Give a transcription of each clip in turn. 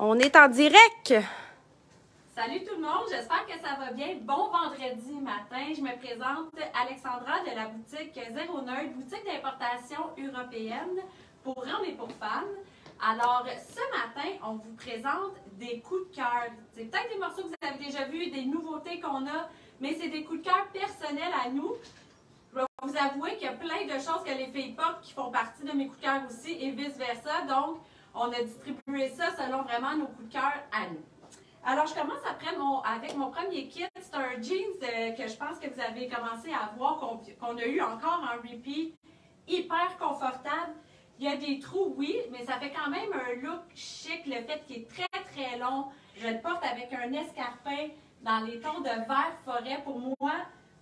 On est en direct! Salut tout le monde, j'espère que ça va bien. Bon vendredi matin, je me présente Alexandra de la boutique Zero Nerd, boutique d'importation européenne pour hommes et pour femmes. Alors, ce matin, on vous présente des coups de cœur. C'est peut-être des morceaux que vous avez déjà vus, des nouveautés qu'on a, mais c'est des coups de cœur personnels à nous. Je vais vous avouer qu'il y a plein de choses que les filles portent qui font partie de mes coups de cœur aussi et vice-versa. Donc, on a distribué ça selon vraiment nos coups de cœur à nous. Alors, je commence après avec mon premier kit. C'est un jeans que je pense que vous avez commencé à voir, qu'on a eu encore en repeat, hyper confortable. Il y a des trous, oui, mais ça fait quand même un look chic. Le fait qu'il est très, très long. Je le porte avec un escarpin dans les tons de vert forêt. Pour moi,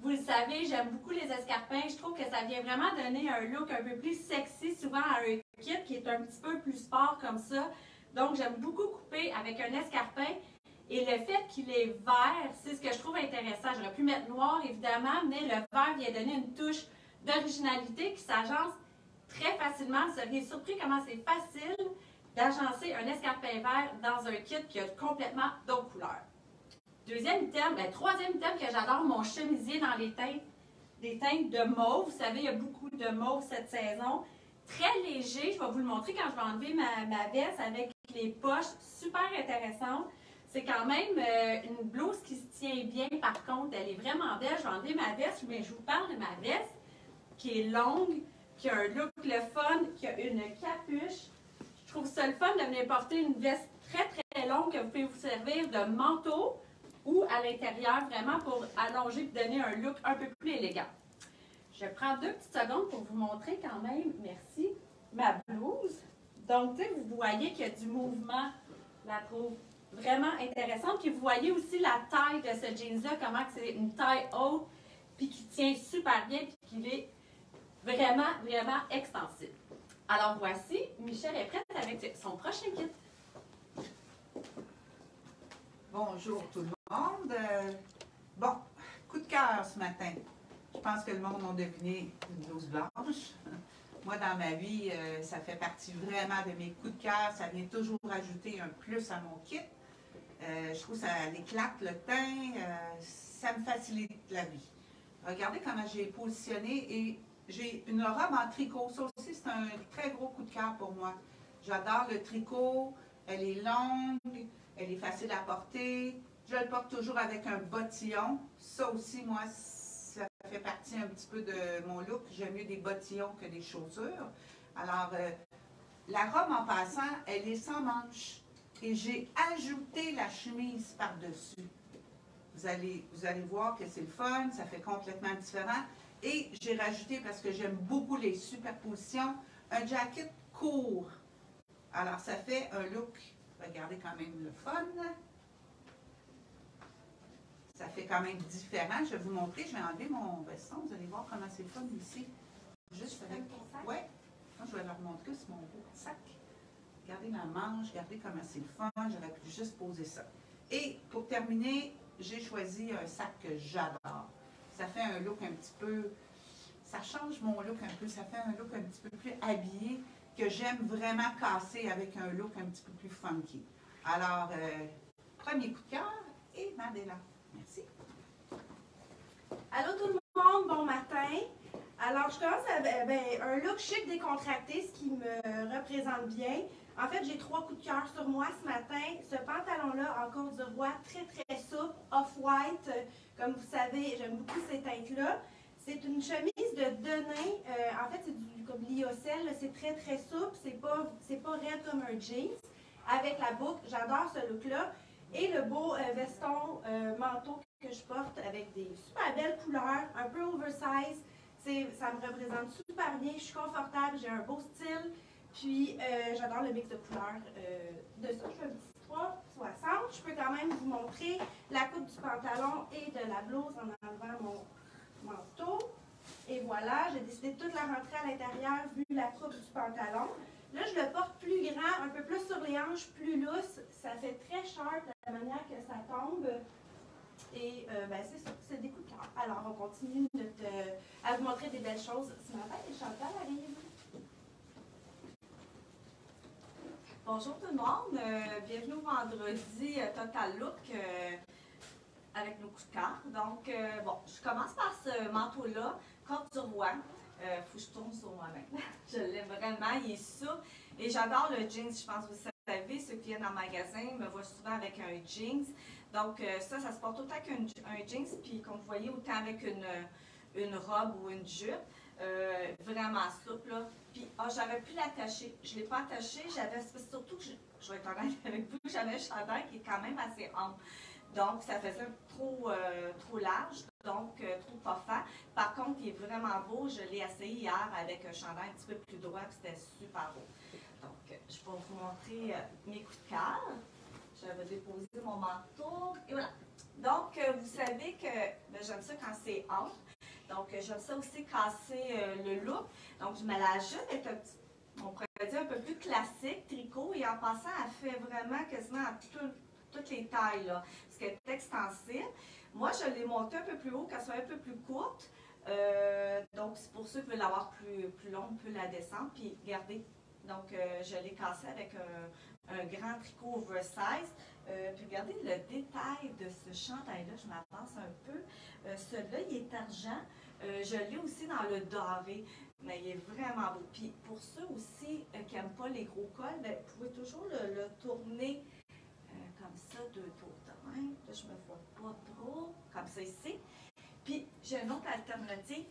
vous le savez, j'aime beaucoup les escarpins. Je trouve que ça vient vraiment donner un look un peu plus sexy, souvent à un kit qui est un petit peu plus sport comme ça. Donc, j'aime beaucoup couper avec un escarpin. Et le fait qu'il est vert, c'est ce que je trouve intéressant. J'aurais pu mettre noir, évidemment, mais le vert vient donner une touche d'originalité qui s'agence très facilement. Vous seriez surpris comment c'est facile d'agencer un escarpin vert dans un kit qui a complètement d'autres couleurs. Deuxième item, troisième item que j'adore, mon chemisier dans les teintes, des teintes de mauve. Vous savez, il y a beaucoup de mauve cette saison. Très léger, je vais vous le montrer quand je vais enlever ma veste avec les poches super intéressantes. C'est quand même une blouse qui se tient bien, par contre, elle est vraiment belle. Je vais enlever ma veste, mais je vous parle de ma veste qui est longue, qui a un look le fun, qui a une capuche. Je trouve ça le fun de venir porter une veste très, très longue que vous pouvez vous servir de manteau ou à l'intérieur, vraiment pour allonger et donner un look un peu plus élégant. Je prends 2 petites secondes pour vous montrer quand même, merci, ma blouse. Donc, tu sais, vous voyez qu'il y a du mouvement, je la trouve vraiment intéressante. Puis vous voyez aussi la taille de ce jeans-là, comment c'est une taille haute, puis qui tient super bien, puis qui est vraiment, vraiment extensible. Alors voici, Michel est prête avec son prochain kit. Bonjour tout le monde. Bon, coup de cœur ce matin. Je pense que le monde a deviné une blouse blanche. Moi, dans ma vie, ça fait partie vraiment de mes coups de cœur. Ça vient toujours ajouter un plus à mon kit. Je trouve que ça éclate le teint, ça me facilite la vie. Regardez comment j'ai positionné et j'ai une robe en tricot. Ça aussi, c'est un très gros coup de cœur pour moi. J'adore le tricot, elle est longue, elle est facile à porter. Je le porte toujours avec un bottillon. Ça aussi, moi, ça fait partie un petit peu de mon look. J'aime mieux des bottillons que des chaussures. Alors, la robe en passant, elle est sans manches. Et j'ai ajouté la chemise par-dessus. Vous allez voir que c'est le fun, ça fait complètement différent. Et j'ai rajouté, parce que j'aime beaucoup les superpositions, un jacket court. Alors, ça fait un look, regardez quand même le fun. Ça fait quand même différent. Je vais vous montrer, je vais enlever mon veston. Vous allez voir comment c'est le fun ici. Juste avec... Oui, je vais leur montrer, c'est mon beau sac. Regardez ma manche, regardez comment c'est le fun, j'aurais pu juste poser ça. Et pour terminer, j'ai choisi un sac que j'adore. Ça fait un look un petit peu, ça change mon look un peu, ça fait un look un petit peu plus habillé, que j'aime vraiment casser avec un look un petit peu plus funky. Alors, premier coup de cœur et Mandela. Merci. Allô tout le monde, bon matin. Alors, je commence avec un look chic décontracté, ce qui me représente bien. En fait, j'ai 3 coups de cœur sur moi ce matin. Ce pantalon-là, en côte du roi, très très souple, off-white. Comme vous savez, j'aime beaucoup ces teintes-là. C'est une chemise de denim. En fait, c'est du comme lyocell. C'est très très souple. C'est pas raide comme un jeans. Avec la boucle, j'adore ce look-là. Et le beau veston manteau que je porte avec des super belles couleurs, un peu oversize. Ça me représente super bien. Je suis confortable, j'ai un beau style. Puis, j'adore le mix de couleurs de ça. Je fais un petit 3,60. Je peux quand même vous montrer la coupe du pantalon et de la blouse en enlevant mon manteau. Et voilà, j'ai décidé de toute la rentrer à l'intérieur vu la coupe du pantalon. Là, je le porte plus grand, un peu plus sur les hanches, plus lousse. Ça fait très sharp la manière que ça tombe. Et c'est ça, c'est des coups de cœur. Alors, on continue à vous montrer des belles choses ce matin et Chantal arrive. Bonjour tout le monde, bienvenue au vendredi Total Look avec nos coups de cœur. Donc, bon, je commence par ce manteau-là, Côte du Roi. Faut que je tourne sur moi-même. Je l'aime vraiment, il est souple. Et j'adore le jeans, je pense que vous savez, ceux qui viennent en magasin me voient souvent avec un jeans. Donc, ça se porte autant qu'un jeans, puis comme vous voyez, autant avec une robe ou une jupe. Vraiment souple, là. Puis, j'avais pu l'attacher. Je ne l'ai pas attaché. J'avais, surtout que je vais être honnête avec vous, j'avais un chandail qui est quand même assez ample. Donc, ça faisait trop large, donc trop puffant. Par contre, il est vraiment beau. Je l'ai essayé hier avec un chandail un petit peu plus droit, puis c'était super beau. Donc, je vais vous montrer mes coups de cœur. J'avais déposé mon manteau. Et voilà. Donc, vous savez que j'aime ça quand c'est ample. Donc, j'aime ça aussi casser le look. Donc, je mets la jupe est on pourrait dire un peu plus classique, tricot. Et en passant, elle fait vraiment quasiment à toutes les tailles, là, parce qu'elle est extensible. Moi, je l'ai montée un peu plus haut, qu'elle soit un peu plus courte. Donc, c'est pour ceux qui veulent l'avoir plus longue, peut la descendre. Puis, regardez. Donc, je l'ai cassée avec un grand tricot oversize. Puis regardez le détail de ce chandail-là, je m'avance un peu. Celui-là, il est argent. Je l'ai aussi dans le doré, mais il est vraiment beau. Puis pour ceux aussi qui n'aiment pas les gros cols, bien, vous pouvez toujours le tourner comme ça, deux tours de même. Là, je ne me vois pas trop, comme ça ici. Puis j'ai une autre alternative,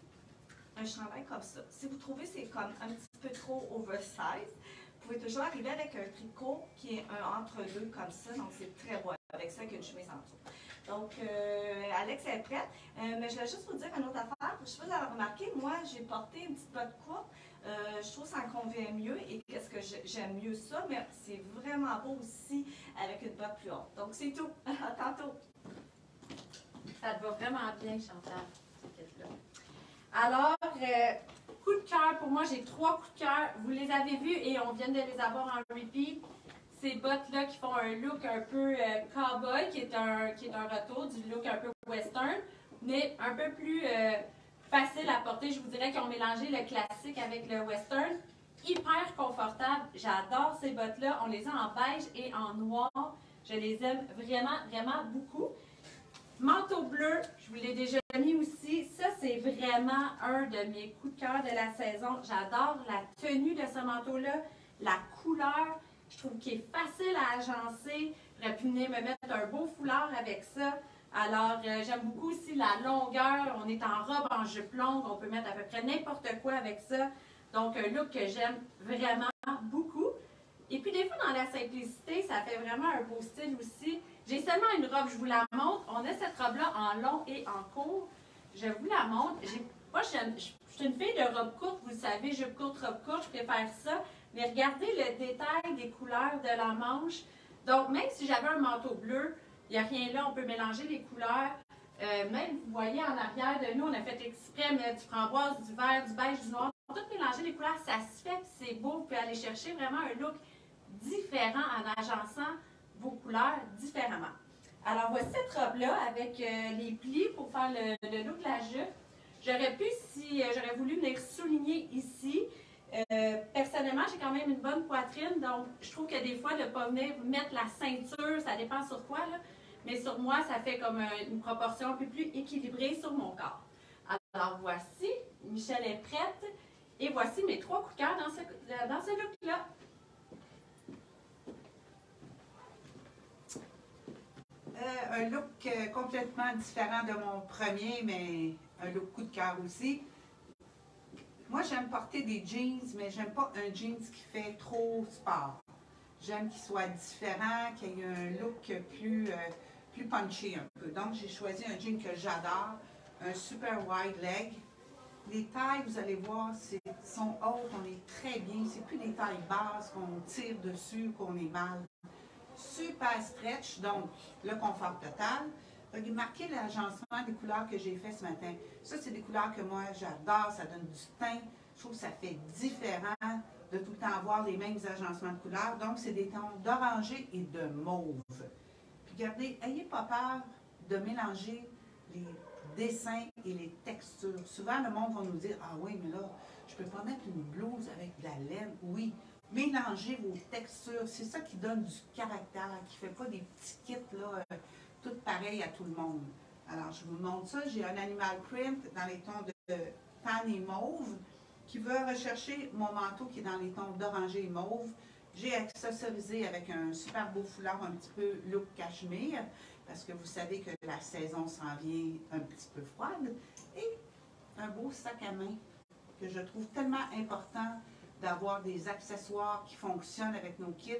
un chandail comme ça. Si vous trouvez que c'est comme un petit peu trop oversize, vous pouvez toujours arriver avec un tricot qui est un entre-deux comme ça, donc c'est très beau avec ça, avec une chemise en dessous. Donc, Alex est prête, mais je vais juste vous dire une autre affaire. Je sais pas si vous avez remarqué, moi j'ai porté une petite botte courte, je trouve que ça me convient mieux et qu'est-ce que j'aime mieux ça, mais c'est vraiment beau aussi avec une botte plus haute. Donc, c'est tout. À tantôt. Ça te va vraiment bien, Chantal, cette pièce-là. Alors, coup de cœur, pour moi, j'ai 3 coups de cœur. Vous les avez vus et on vient de les avoir en repeat. Ces bottes-là qui font un look un peu cowboy, qui est un retour du look un peu western, mais un peu plus facile à porter. Je vous dirais qu'ils ont mélangé le classique avec le western. Hyper confortable. J'adore ces bottes-là. On les a en beige et en noir. Je les aime vraiment, vraiment beaucoup. Manteau bleu, je vous l'ai déjà mis aussi. Ça, c'est vraiment un de mes coups de cœur de la saison. J'adore la tenue de ce manteau-là, la couleur. Je trouve qu'il est facile à agencer. J'aurais pu venir me mettre un beau foulard avec ça. Alors, j'aime beaucoup aussi la longueur. On est en robe, en jupe longue. On peut mettre à peu près n'importe quoi avec ça. Donc, un look que j'aime vraiment beaucoup. Et puis, des fois, dans la simplicité, ça fait vraiment un beau style aussi. J'ai seulement une robe, je vous la montre. On a cette robe-là en long et en court. Je vous la montre. Moi, je suis une fille de robe courte, vous le savez, jupe courte, robe courte, je préfère ça. Mais regardez le détail des couleurs de la manche. Donc, même si j'avais un manteau bleu, il n'y a rien là, on peut mélanger les couleurs. Même, vous voyez, en arrière de nous, on a fait exprès mettre du framboise, du vert, du beige, du noir. Tout mélanger les couleurs, ça se fait, c'est beau. Vous pouvez aller chercher vraiment un look différent en agençant vos couleurs différemment. Alors, voici cette robe-là avec les plis pour faire le look de la jupe. J'aurais pu, si j'aurais voulu venir souligner ici, personnellement, j'ai quand même une bonne poitrine, donc je trouve que des fois, de ne pas venir mettre la ceinture, ça dépend sur quoi, là, mais sur moi, ça fait comme une proportion un peu plus équilibrée sur mon corps. Alors, voici, Michel est prête, et voici mes 3 coups de cœur dans ce look-là. Un look complètement différent de mon premier, mais un look coup de cœur aussi. Moi, j'aime porter des jeans, mais j'aime pas un jeans qui fait trop sport. J'aime qu'il soit différent, qu'il y ait un look plus punchy un peu. Donc, j'ai choisi un jean que j'adore, un super wide leg. Les tailles, vous allez voir, sont hautes, on est très bien. C'est plus des tailles basses qu'on tire dessus, qu'on est mal. Super stretch, donc le confort total. Remarquez l'agencement des couleurs que j'ai fait ce matin. Ça, c'est des couleurs que moi, j'adore. Ça donne du teint. Je trouve que ça fait différent de tout le temps avoir les mêmes agencements de couleurs. Donc, c'est des tons d'orangé et de mauve. Puis, regardez, n'ayez pas peur de mélanger les dessins et les textures. Souvent, le monde va nous dire « Ah oui, mais là, je ne peux pas mettre une blouse avec de la laine. » Oui, mélanger vos textures. C'est ça qui donne du caractère, qui ne fait pas des petits kits là, tout pareils à tout le monde. Alors, je vous montre ça. J'ai un animal print dans les tons de tan et mauve qui veut rechercher mon manteau qui est dans les tons d'oranger et mauve. J'ai accessorisé avec un super beau foulard un petit peu look cachemire parce que vous savez que la saison s'en vient un petit peu froide. Et un beau sac à main que je trouve tellement important d'avoir des accessoires qui fonctionnent avec nos kits.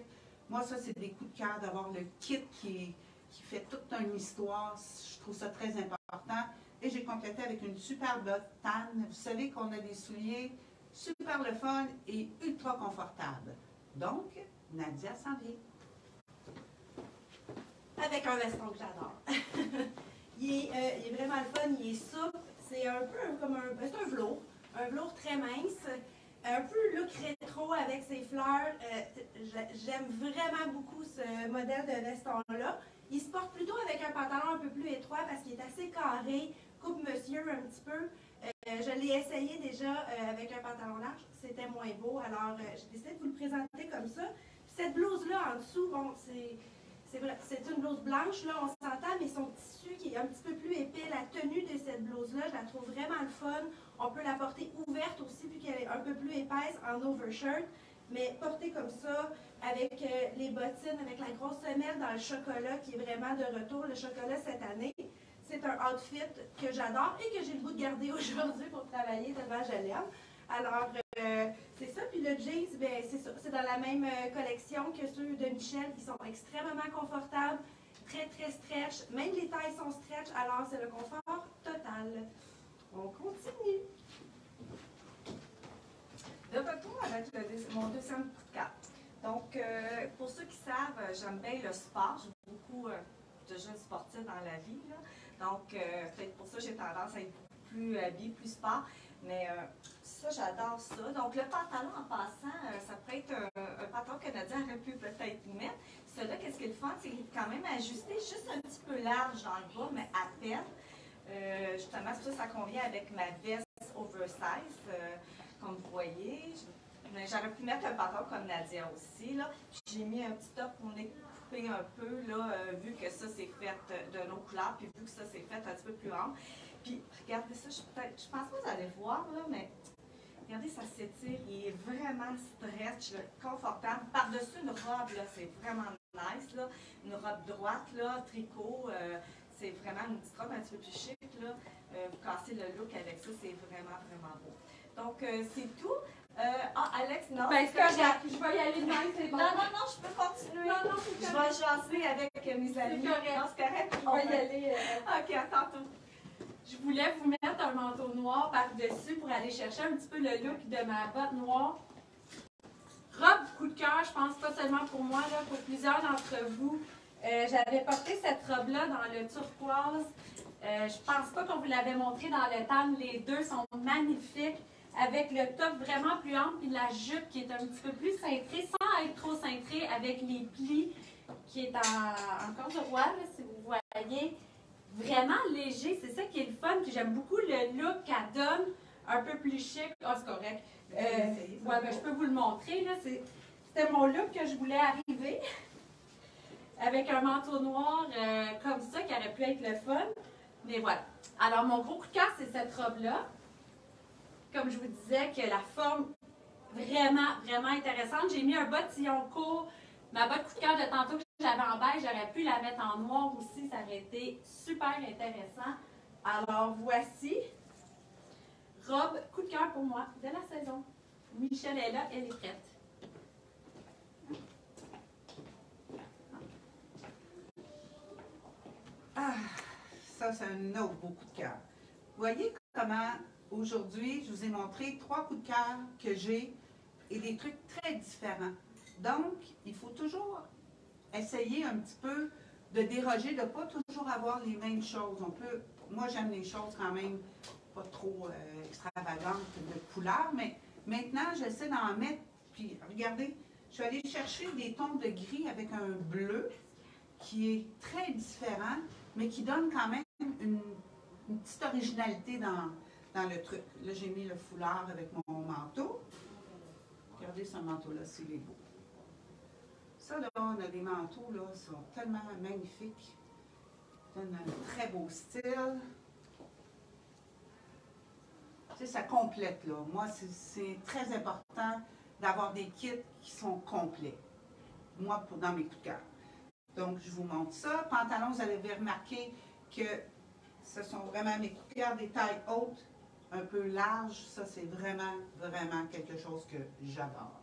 Moi, ça, c'est des coups de cœur d'avoir le kit qui fait toute une histoire. Je trouve ça très important. Et j'ai complété avec une super botte tan. Vous savez qu'on a des souliers super le fun et ultra confortables. Donc, Nadia s'en vient. Avec un veston que j'adore. il est vraiment le fun, il est souple. C'est un peu comme c'est un velours très mince. Un peu look rétro avec ses fleurs. J'aime vraiment beaucoup ce modèle de veston-là. Il se porte plutôt avec un pantalon un peu plus étroit parce qu'il est assez carré, coupe monsieur un petit peu. Je l'ai essayé déjà avec un pantalon large, c'était moins beau, alors j'ai décidé de vous le présenter comme ça. Puis cette blouse-là en dessous, bon, c'est une blouse blanche, là, on s'entend, mais son tissu qui est un petit peu plus épais, la tenue de cette blouse-là, je la trouve vraiment le fun. On peut la porter ouverte aussi, puis qu'elle est un peu plus épaisse en overshirt, mais portée comme ça, avec les bottines, avec la grosse semelle dans le chocolat qui est vraiment de retour, le chocolat cette année. C'est un outfit que j'adore et que j'ai le goût de garder aujourd'hui pour travailler tellement je l'aime. Alors, c'est ça. Puis le jeans, ben, c'est ça. C'est dans la même collection que ceux de Michel qui sont extrêmement confortables, très, très stretch. Même les tailles sont stretch, alors c'est le confort total. On continue. De retour avec mon deuxième coup de cœur. Donc, pour ceux qui savent, j'aime bien le sport. J'ai beaucoup de jeunes sportifs dans la vie, là. Donc, peut-être pour ça, j'ai tendance à être plus habillée, plus sport. Mais ça, j'adore ça. Donc, le pantalon, en passant, ça peut être un pantalon que Nadia aurait pu peut-être mettre. Celui-là, qu'est-ce qu'il est le fun? C'est qu'il est quand même ajusté, juste un petit peu large dans le bas, mais à peine. Justement, ça convient avec ma veste oversize, comme vous voyez. J'aurais pu mettre un pantalon comme Nadia aussi, là. J'ai mis un petit top pour couper un peu, là, vu que ça, c'est fait de nos couleurs, puis vu que ça, c'est fait un petit peu plus ample. Puis, regardez ça, je pense pas que vous allez voir, là, mais regardez, ça s'étire, il est vraiment stretch, là, confortable. Par-dessus une robe, là, c'est vraiment nice, là. Une robe droite, là, tricot, c'est vraiment une petite robe un petit peu plus chic, là. Vous cassez le look avec ça, c'est vraiment, vraiment beau. Donc, c'est tout. Alex, non. Ben, c'est correct. Je vais y aller demain, c'est bon. Non, je peux continuer. Non, c'est correct. Je vais jaser avec mes amis. C'est correct. Non, c'est correct. Je vais y aller. OK, à tantôt. Je voulais vous mettre un manteau noir par-dessus pour aller chercher un petit peu le look de ma botte noire. Robe coup de cœur, je pense pas seulement pour moi, là, pour plusieurs d'entre vous. J'avais porté cette robe-là dans le turquoise. Je pense pas qu'on vous l'avait montré dans le tan. Les deux sont magnifiques. Avec le top vraiment plus ample et la jupe qui est un petit peu plus cintrée, sans être trop cintrée, avec les plis qui est en corduroy, là, si vous voyez. Vraiment léger, c'est ça qui est le fun. Puis j'aime beaucoup le look qu'elle donne, un peu plus chic. Ah, c'est correct. Ouais, ben, je peux vous le montrer. Là. C'était mon look que je voulais arriver. Avec un manteau noir comme ça, qui aurait pu être le fun. Mais voilà. Alors, mon gros coup de cœur, c'est cette robe-là. Comme je vous disais, que la forme vraiment, vraiment intéressante. J'ai mis un bottillon court. Ma botte coup de cœur de tantôt que j'avais en beige, j'aurais pu la mettre en noir aussi. Ça aurait été super intéressant. Alors, voici. Robe coup de cœur pour moi de la saison. Michel est là, elle est prête. Ah, ça, c'est un autre beau coup de cœur. Vous voyez comment, aujourd'hui, je vous ai montré 3 coups de cœur que j'ai et des trucs très différents. Donc, il faut toujours essayer un petit peu de déroger, de ne pas toujours avoir les mêmes choses. Moi, j'aime les choses quand même pas trop extravagantes de couleurs, mais maintenant, j'essaie d'en mettre. Puis, regardez, je suis allée chercher des tons de gris avec un bleu qui est très différent, mais qui donne quand même une petite originalité dans le truc. Là, j'ai mis le foulard avec mon manteau. Regardez ce manteau-là, s'il est beau. Ça, là, on a des manteaux, là, qui sont tellement magnifiques. Ils donnent un très beau style. Tu sais, ça complète, là. Moi, c'est très important d'avoir des kits qui sont complets. Moi, dans mes coups de cœur. Donc, je vous montre ça. Pantalon, vous avez remarqué que ce sont vraiment mes coups de cœur, des tailles hautes, un peu larges. Ça, c'est vraiment, vraiment quelque chose que j'adore.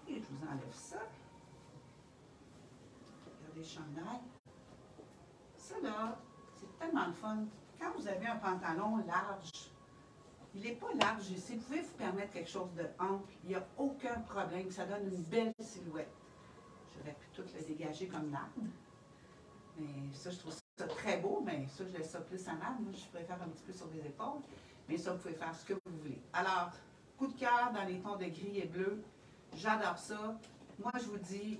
Et je vous enlève ça. Regardez, chandail. Ça, là, c'est tellement le fun. Quand vous avez un pantalon large, il n'est pas large ici. Vous pouvez vous permettre quelque chose de ample. Il n'y a aucun problème. Ça donne une belle silhouette. J'aurais pu tout le dégager comme l'arbre. Mais ça, je trouve ça très beau. Mais ça, je laisse ça plus en arbre. Moi, je préfère un petit peu sur les épaules. Mais ça, vous pouvez faire ce que vous voulez. Alors, coup de cœur dans les tons de gris et bleu. J'adore ça. Moi, je vous dis,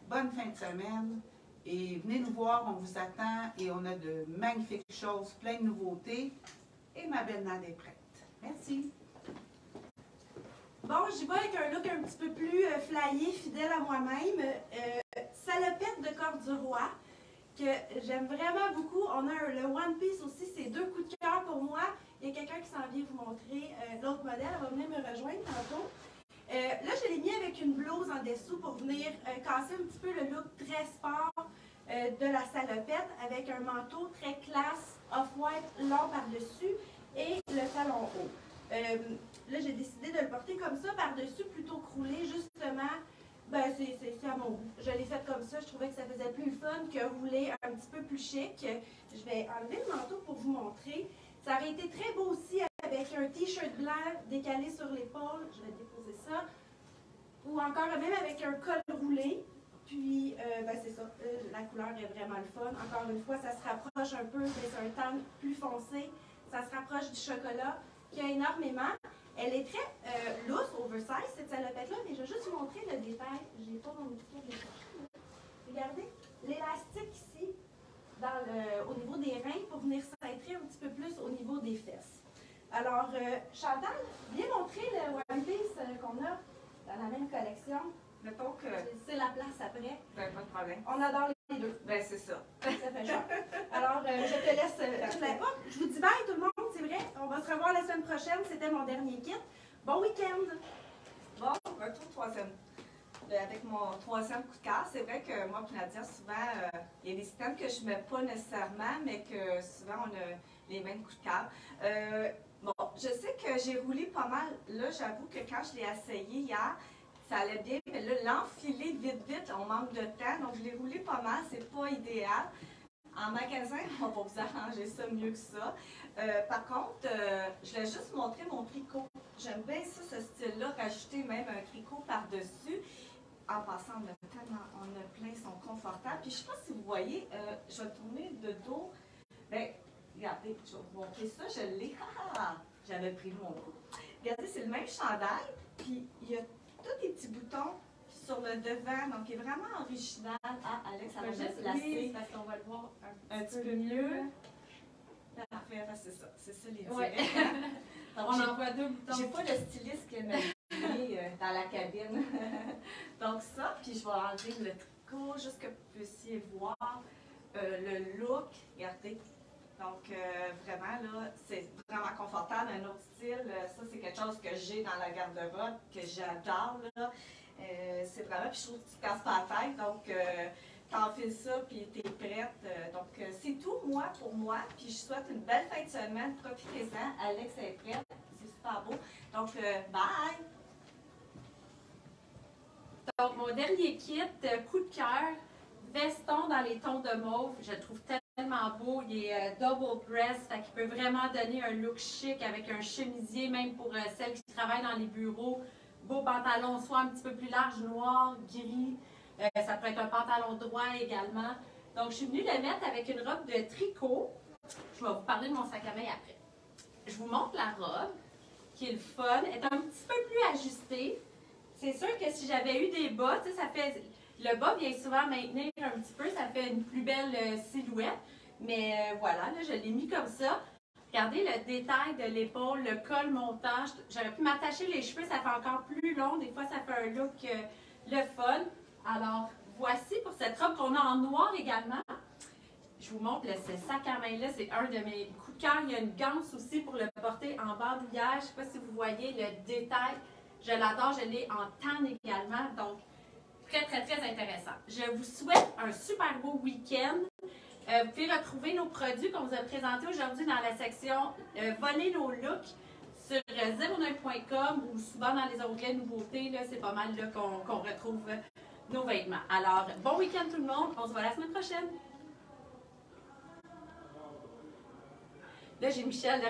bonne fin de semaine. Et venez nous voir, on vous attend. Et on a de magnifiques choses, plein de nouveautés. Et ma belle Nade est prête. Merci. Bon, j'y vais avec un look un petit peu plus flyé, fidèle à moi-même. Salopette de Corde-du-Roi, que j'aime vraiment beaucoup. On a le One Piece aussi, c'est 2 coups de cœur pour moi. Il y a quelqu'un qui s'en vient vous montrer l'autre modèle. Elle va venir me rejoindre tantôt. Là, je l'ai mis avec une blouse en dessous pour venir casser un petit peu le look très sport de la salopette, avec un manteau très classe, off-white, long par-dessus et le talon haut. Là, j'ai décidé de le porter comme ça, par-dessus, plutôt croulé, justement. Ben, c'est à mon goût. Je l'ai fait comme ça. Je trouvais que ça faisait plus le fun que rouler un petit peu plus chic. Je vais enlever le manteau pour vous montrer. Ça aurait été très beau aussi avec un t-shirt blanc décalé sur l'épaule. Je vais déposer ça. Ou encore même avec un col roulé. Puis, ben c'est ça. La couleur est vraiment le fun. Encore une fois, ça se rapproche un peu, mais c'est un tan plus foncé. Ça se rapproche du chocolat, qui a énormément. Elle est très loose, oversize, cette salopette-là, mais je vais juste vous montrer le détail. Je n'ai pas mon micro de chercher. Regardez, l'élastique ici, au niveau des reins, pour venir cintrer un petit peu plus au niveau des fesses. Alors, Chantal, viens montrer le One Piece qu'on a dans la même collection. Mettons que. C'est la place après. Ben, pas de problème. On adore les deux. Ben, c'est ça. Ça fait chaud. Alors, je te laisse toute la porte. Je vous dis bye tout le monde, c'est vrai. On va se revoir la semaine prochaine. C'était mon dernier kit. Bon week-end! Bon, retour avec mon troisième coup de cœur. C'est vrai que moi et Nadia, souvent, il y a des systèmes que je ne mets pas nécessairement, mais que souvent, on a les mêmes coups de cœur. Bon, je sais que j'ai roulé pas mal. Là, j'avoue que quand je l'ai essayé hier, ça allait bien, mais là, l'enfiler vite, on manque de temps, donc je l'ai roulé pas mal, c'est pas idéal. En magasin, on va vous arranger ça mieux que ça. Par contre, je vais juste montrer mon tricot. J'aime bien ça, ce style-là, rajouter même un tricot par-dessus. En passant, on a plein, ils sont confortables. Puis je sais pas si vous voyez, je vais tourner de dos. Bien, regardez, je vais vous montrer ça, je l'ai. J'avais pris mon coup. Regardez, c'est le même chandail, puis il y a tous les petits boutons sur le devant, donc il est vraiment original. Ah, Alex, ça va juste placer. Oui, parce qu'on va le voir un petit peu mieux. Parfait, c'est ça. C'est ça les directs. Ouais. Donc, on en voit 2 boutons. J'ai pas le styliste qui m'a mis dans la cabine. Donc ça, puis je vais enlever le tricot juste que vous puissiez voir le look. Regardez. Donc vraiment là, c'est vraiment confortable, un autre style. Ça, c'est quelque chose que j'ai dans la garde-robe, que j'adore là. C'est vraiment, puis je trouve que tu ne te casses pas la tête. Donc t'enfiles ça, puis t'es prête. Donc, c'est tout, pour moi. Puis, je souhaite une belle fin de semaine. Profitez-en. Alex est prête. C'est super beau. Donc, bye! Donc, mon dernier kit, coup de cœur, veston dans les tons de mauve. Je le trouve tellement beau. Il est double breast, fait qu'il peut vraiment donner un look chic avec un chemisier, même pour celles qui travaillent dans les bureaux. Beau pantalon, soit un petit peu plus large, noir, gris. Ça peut être un pantalon droit également. Donc, je suis venue le mettre avec une robe de tricot. Je vais vous parler de mon sac à main après. Je vous montre la robe, qui est le fun. Elle est un petit peu plus ajustée. C'est sûr que si j'avais eu des bas, tu sais, ça fait... Le bas vient souvent maintenir un petit peu, ça fait une plus belle silhouette. Mais voilà, là, je l'ai mis comme ça. Regardez le détail de l'épaule, le col montant. J'aurais pu m'attacher les cheveux, ça fait encore plus long. Des fois, ça fait un look le fun. Alors, voici pour cette robe qu'on a en noir également. Je vous montre ce sac à main-là, c'est un de mes coups de cœur. Il y a une ganse aussi pour le porter en bandoulière. Je ne sais pas si vous voyez le détail. Je l'adore, je l'ai en tan également. Donc, très, très, très intéressant. Je vous souhaite un super beau week-end. Vous pouvez retrouver nos produits qu'on vous a présentés aujourd'hui dans la section Voler nos looks sur 09.com ou souvent dans les onglets nouveautés. C'est pas mal là qu'on retrouve nos vêtements. Alors, bon week-end tout le monde. On se voit la semaine prochaine. Là, j'ai Michel.